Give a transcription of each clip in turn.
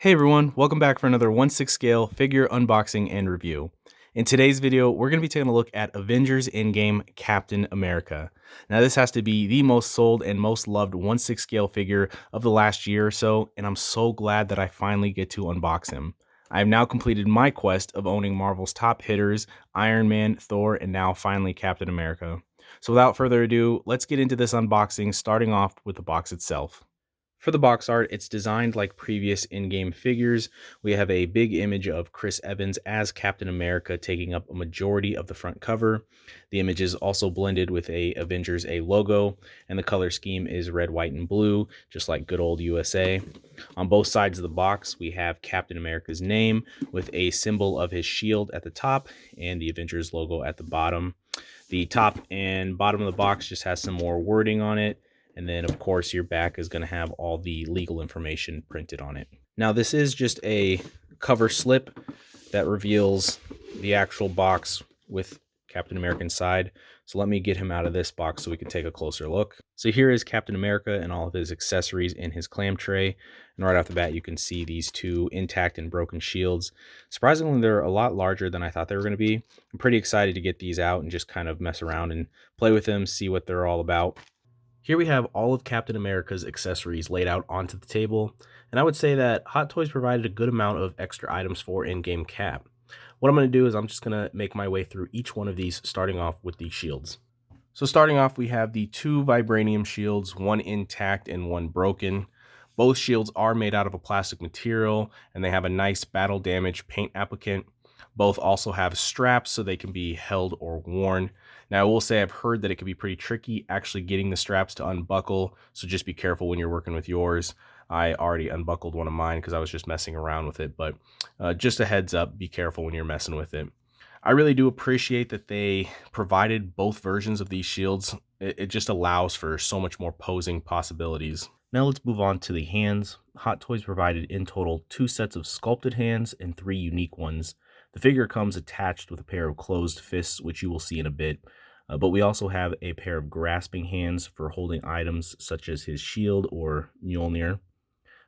Hey everyone, welcome back for another 1/6 scale figure unboxing and review. In today's video, we're going to be taking a look at Avengers Endgame Captain America. Now this has to be the most sold and most loved 1/6 scale figure of the last year or so, and I'm so glad that I finally get to unbox him. I have now completed my quest of owning Marvel's top hitters, Iron Man, Thor, and now finally Captain America. So without further ado, let's get into this unboxing, starting off with the box itself. For the box art, it's designed like previous in-game figures. We have a big image of Chris Evans as Captain America taking up a majority of the front cover. The image is also blended with a Avengers A logo, and the color scheme is red, white, and blue, just like good old USA. On both sides of the box, we have Captain America's name with a symbol of his shield at the top and the Avengers logo at the bottom. The top and bottom of the box just has some more wording on it. And then, of course, your back is going to have all the legal information printed on it. Now, this is just a cover slip that reveals the actual box with Captain America inside. So let me get him out of this box so we can take a closer look. So here is Captain America and all of his accessories in his clam tray. And right off the bat, you can see these two intact and broken shields. Surprisingly, they're a lot larger than I thought they were going to be. I'm pretty excited to get these out and just kind of mess around and play with them, see what they're all about. Here we have all of Captain America's accessories laid out onto the table, and I would say that Hot Toys provided a good amount of extra items for in-game Cap. What I'm going to do is I'm just going to make my way through each one of these, starting off with the shields. So starting off, we have the two vibranium shields, one intact and one broken. Both shields are made out of a plastic material, and they have a nice battle damage paint applicant. Both also have straps so they can be held or worn. Now, I will say I've heard that it can be pretty tricky actually getting the straps to unbuckle, so just be careful when you're working with yours. I already unbuckled one of mine because I was just messing around with it, but just a heads up, be careful when you're messing with it. I really do appreciate that they provided both versions of these shields. It just allows for so much more posing possibilities. Now let's move on to the hands. Hot Toys provided in total 2 sets of sculpted hands and 3 unique ones. The figure comes attached with a pair of closed fists, which you will see in a bit. But we also have a pair of grasping hands for holding items such as his shield or Mjolnir.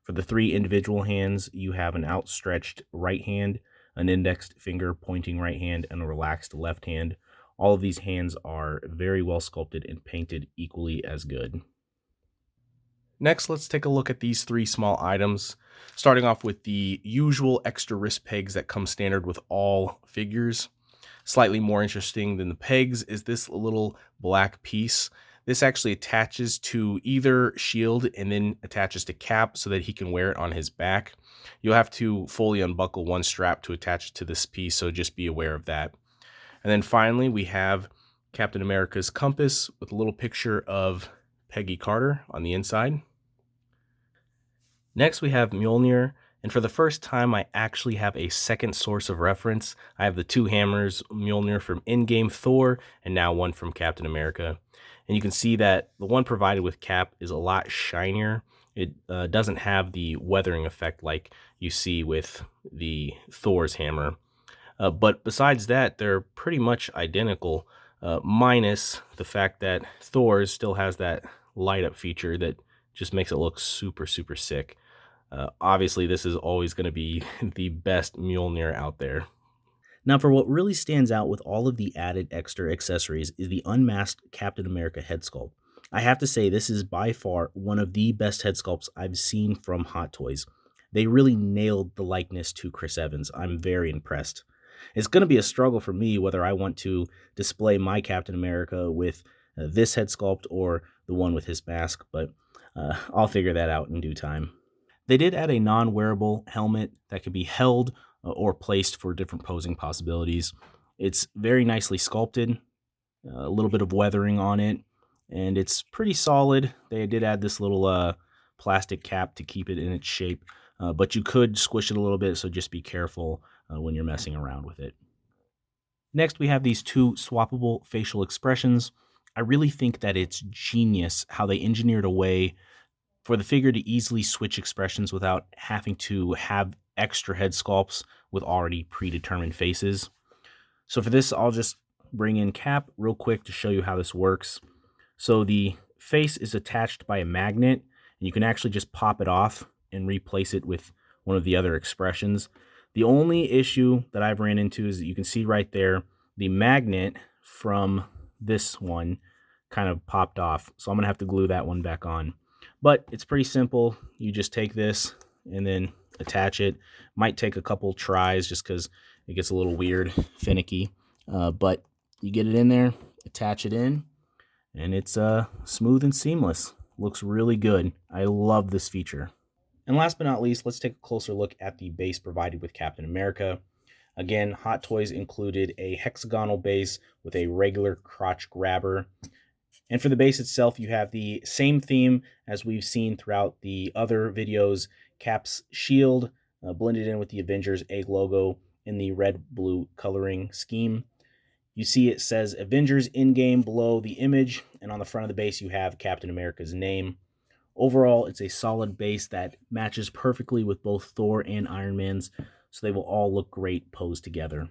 For the 3 individual hands, you have an outstretched right hand, an indexed finger pointing right hand, and a relaxed left hand. All of these hands are very well sculpted and painted equally as good. Next, let's take a look at these 3 small items, starting off with the usual extra wrist pegs that come standard with all figures. Slightly more interesting than the pegs is this little black piece. This actually attaches to either shield and then attaches to Cap so that he can wear it on his back. You'll have to fully unbuckle one strap to attach it to this piece, so just be aware of that. And then finally, we have Captain America's compass with a little picture of Peggy Carter on the inside. Next, we have Mjolnir, and for the first time, I actually have a second source of reference. I have the 2 hammers, Mjolnir from Endgame Thor, and now one from Captain America. And you can see that the one provided with Cap is a lot shinier. It doesn't have the weathering effect like you see with the Thor's hammer. But besides that, they're pretty much identical, minus the fact that Thor's still has that light up feature that just makes it look super, super sick. Obviously, this is always going to be the best Mjolnir out there. Now, for what really stands out with all of the added extra accessories is the unmasked Captain America head sculpt. I have to say, this is by far one of the best head sculpts I've seen from Hot Toys. They really nailed the likeness to Chris Evans. I'm very impressed. It's going to be a struggle for me whether I want to display my Captain America with this head sculpt or the one with his mask, but I'll figure that out in due time. They did add a non-wearable helmet that could be held or placed for different posing possibilities. It's very nicely sculpted, a little bit of weathering on it, and it's pretty solid. They did add this little plastic cap to keep it in its shape, but you could squish it a little bit, so just be careful when you're messing around with it. Next, we have these 2 swappable facial expressions. I really think that it's genius how they engineered a way for the figure to easily switch expressions without having to have extra head sculpts with already predetermined faces. So for this, I'll just bring in Cap real quick to show you how this works. So the face is attached by a magnet, and you can actually just pop it off and replace it with one of the other expressions. The only issue that I've ran into is that you can see right there, the magnet from this one kind of popped off. So I'm going to have to glue that one back on. But it's pretty simple. You just take this and then attach it. Might take a couple tries just because it gets a little weird, finicky. But you get it in there, attach it in, and it's smooth and seamless. Looks really good. I love this feature. And last but not least, let's take a closer look at the base provided with Captain America. Again, Hot Toys included a hexagonal base with a regular crotch grabber. And for the base itself, you have the same theme as we've seen throughout the other videos. Cap's shield blended in with the Avengers egg logo in the red-blue coloring scheme. You see it says Avengers Endgame below the image, and on the front of the base you have Captain America's name. Overall, it's a solid base that matches perfectly with both Thor and Iron Man's, so they will all look great posed together.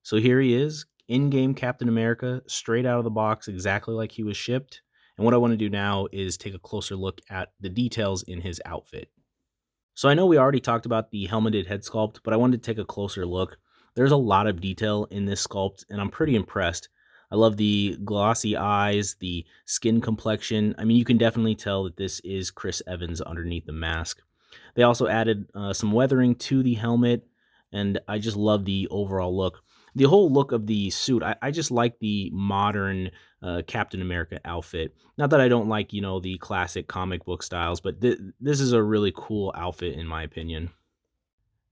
So here he is, in-game Captain America, straight out of the box, exactly like he was shipped. And what I want to do now is take a closer look at the details in his outfit. So I know we already talked about the helmeted head sculpt, but I wanted to take a closer look. There's a lot of detail in this sculpt, and I'm pretty impressed. I love the glossy eyes, the skin complexion. I mean, you can definitely tell that this is Chris Evans underneath the mask. They also added some weathering to the helmet, and I just love the overall look. The whole look of the suit, I just like the modern Captain America outfit. Not that I don't like, the classic comic book styles, but this is a really cool outfit in my opinion.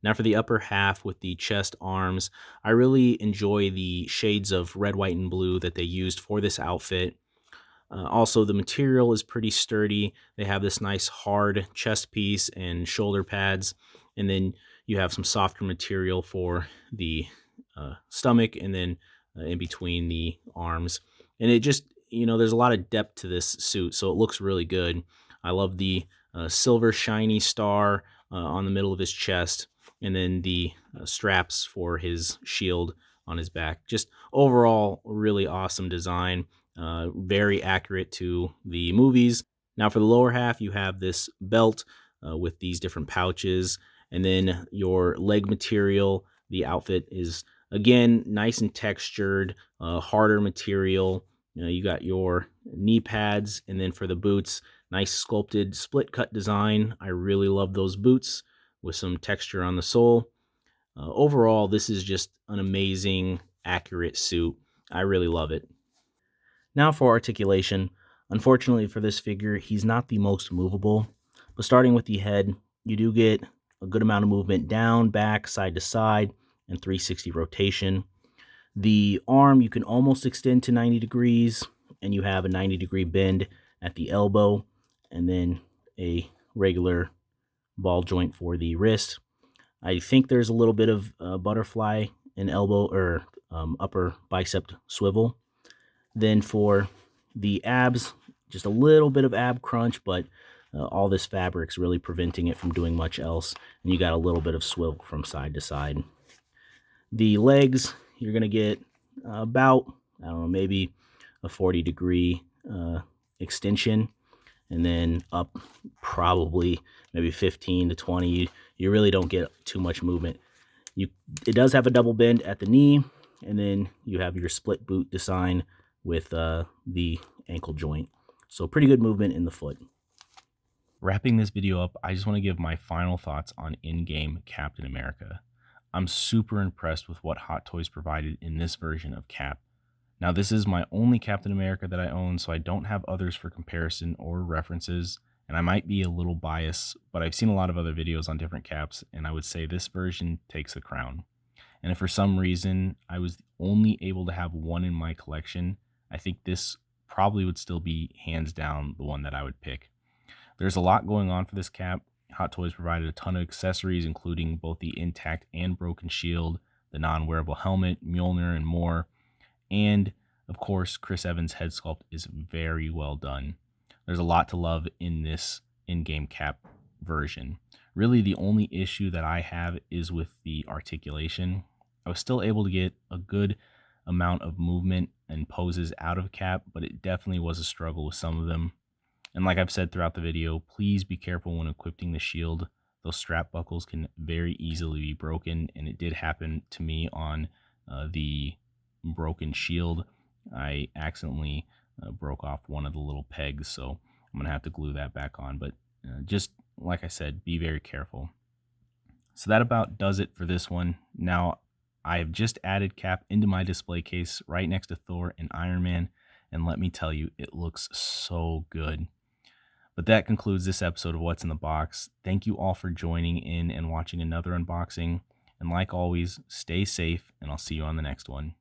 Now for the upper half with the chest arms, I really enjoy the shades of red, white, and blue that they used for this outfit. Also, the material is pretty sturdy. They have this nice hard chest piece and shoulder pads, and then you have some softer material for the stomach and then in between the arms. And it just, there's a lot of depth to this suit, so it looks really good. I love the silver shiny star on the middle of his chest, and then the straps for his shield on his back. Just overall, really awesome design. Very accurate to the movies. Now for the lower half, you have this belt with these different pouches, and then your leg material. The outfit is, again, nice and textured, harder material. You got your knee pads, and then for the boots, nice sculpted split cut design. I really love those boots with some texture on the sole. Overall, this is just an amazing, accurate suit. I really love it. Now for articulation. Unfortunately for this figure, he's not the most movable, but starting with the head, you do get a good amount of movement down, back, side to side, and 360 rotation. The arm you can almost extend to 90 degrees, and you have a 90-degree bend at the elbow, and then a regular ball joint for the wrist. I think there's a little bit of butterfly and elbow or upper bicep swivel. Then for the abs, just a little bit of ab crunch, but all this fabric's really preventing it from doing much else. And you got a little bit of swivel from side to side. The legs, you're going to get about, I don't know, maybe a 40-degree extension. And then up probably maybe 15 to 20. You really don't get too much movement. It does have a double bend at the knee, and then you have your split boot design with the ankle joint. So pretty good movement in the foot. Wrapping this video up, I just want to give my final thoughts on in-game Captain America. I'm super impressed with what Hot Toys provided in this version of Cap. Now, this is my only Captain America that I own, so I don't have others for comparison or references, and I might be a little biased, but I've seen a lot of other videos on different caps, and I would say this version takes the crown. And if for some reason I was only able to have one in my collection, I think this probably would still be hands down the one that I would pick. There's a lot going on for this cap. Hot Toys provided a ton of accessories, including both the intact and broken shield, the non-wearable helmet, Mjolnir, and more. And, of course, Chris Evans' head sculpt is very well done. There's a lot to love in this in-game cap version. Really, the only issue that I have is with the articulation. I was still able to get a good amount of movement and poses out of Cap, but it definitely was a struggle with some of them. And like I've said throughout the video, please be careful when equipping the shield. those strap buckles can very easily be broken, and it did happen to me on the broken shield. I accidentally broke off one of the little pegs, so I'm gonna have to glue that back on. But just like I said, be very careful. So that about does it for this one. Now, I have just added Cap into my display case right next to Thor and Iron Man, and let me tell you, it looks so good. But that concludes this episode of What's in the Box. Thank you all for joining in and watching another unboxing. And like always, stay safe, and I'll see you on the next one.